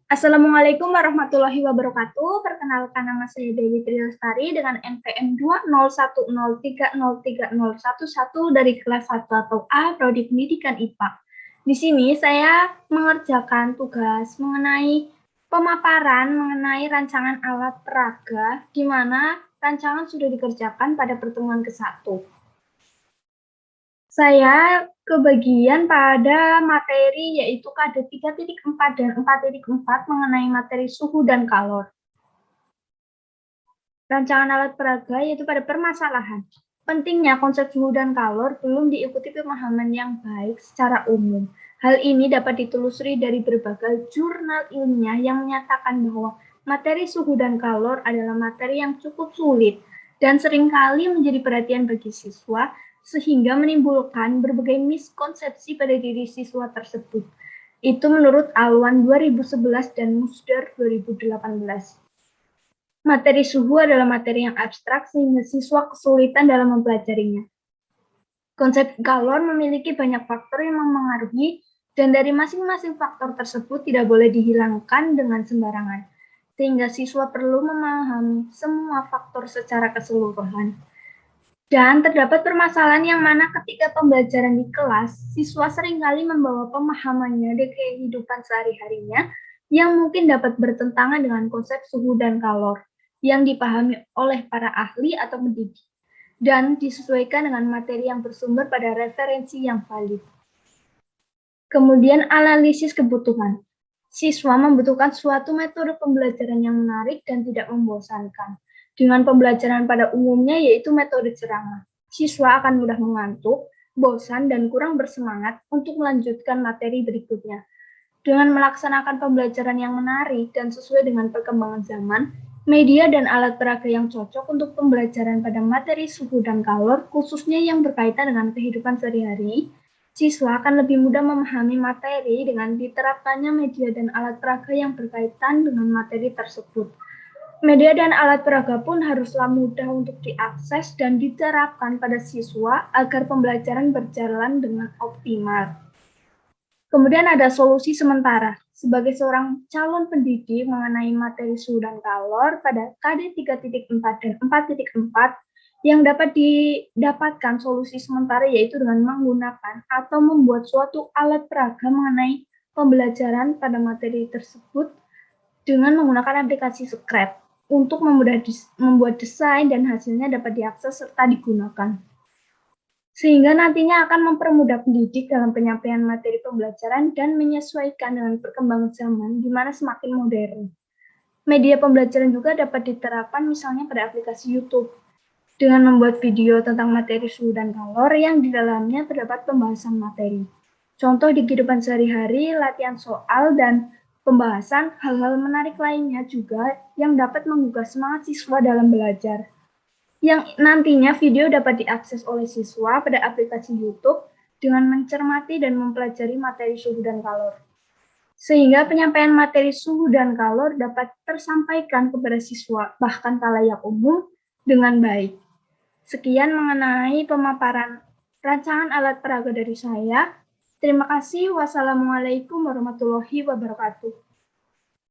Assalamualaikum warahmatullahi wabarakatuh. Perkenalkan nama saya Dewi Trilestari dengan NPM 20103030111 dari kelas 1 atau A, Prodi Pendidikan IPA. Di sini saya mengerjakan tugas mengenai pemaparan mengenai rancangan alat peraga, di mana rancangan sudah dikerjakan pada pertemuan ke-1. Saya kebagian pada materi yaitu KD 3.4 dan 4.4 mengenai materi suhu dan kalor. Rancangan alat peraga yaitu pada permasalahan. Pentingnya konsep suhu dan kalor belum diikuti pemahaman yang baik secara umum. Hal ini dapat ditelusuri dari berbagai jurnal ilmiah yang menyatakan bahwa materi suhu dan kalor adalah materi yang cukup sulit dan seringkali menjadi perhatian bagi siswa sehingga menimbulkan berbagai miskonsepsi pada diri siswa tersebut. Itu menurut Alwan 2011 dan Musdar 2018. Materi suhu adalah materi yang abstrak sehingga siswa kesulitan dalam mempelajarinya. Konsep kalor memiliki banyak faktor yang mempengaruhi dan dari masing-masing faktor tersebut tidak boleh dihilangkan dengan sembarangan, sehingga siswa perlu memahami semua faktor secara keseluruhan. Dan terdapat permasalahan yang mana ketika pembelajaran di kelas, siswa seringkali membawa pemahamannya di kehidupan sehari-harinya yang mungkin dapat bertentangan dengan konsep suhu dan kalor yang dipahami oleh para ahli atau pendidik dan disesuaikan dengan materi yang bersumber pada referensi yang valid. Kemudian analisis kebutuhan. Siswa membutuhkan suatu metode pembelajaran yang menarik dan tidak membosankan. Dengan pembelajaran pada umumnya yaitu metode ceramah. Siswa akan mudah mengantuk, bosan, dan kurang bersemangat untuk melanjutkan materi berikutnya. Dengan melaksanakan pembelajaran yang menarik dan sesuai dengan perkembangan zaman, media dan alat peraga yang cocok untuk pembelajaran pada materi suhu dan kalor, khususnya yang berkaitan dengan kehidupan sehari-hari, siswa akan lebih mudah memahami materi dengan diterapkannya media dan alat peraga yang berkaitan dengan materi tersebut. Media dan alat peraga pun haruslah mudah untuk diakses dan diterapkan pada siswa agar pembelajaran berjalan dengan optimal. Kemudian ada solusi sementara. Sebagai seorang calon pendidik mengenai materi suhu dan kalor pada KD 3.4 dan 4.4 yang dapat didapatkan solusi sementara yaitu dengan menggunakan atau membuat suatu alat peraga mengenai pembelajaran pada materi tersebut dengan menggunakan aplikasi Scrap untuk membuat desain dan hasilnya dapat diakses serta digunakan. Sehingga nantinya akan mempermudah pendidik dalam penyampaian materi pembelajaran dan menyesuaikan dengan perkembangan zaman di mana semakin modern. Media pembelajaran juga dapat diterapkan misalnya pada aplikasi YouTube dengan membuat video tentang materi suhu dan kalor yang di dalamnya terdapat pembahasan materi. Contoh di kehidupan sehari-hari, latihan soal, dan pembahasan hal-hal menarik lainnya juga yang dapat menggugah semangat siswa dalam belajar. Yang nantinya video dapat diakses oleh siswa pada aplikasi YouTube dengan mencermati dan mempelajari materi suhu dan kalor. Sehingga penyampaian materi suhu dan kalor dapat tersampaikan kepada siswa, bahkan khalayak umum, dengan baik. Sekian mengenai pemaparan rancangan alat peraga dari saya. Terima kasih. Wassalamualaikum warahmatullahi wabarakatuh.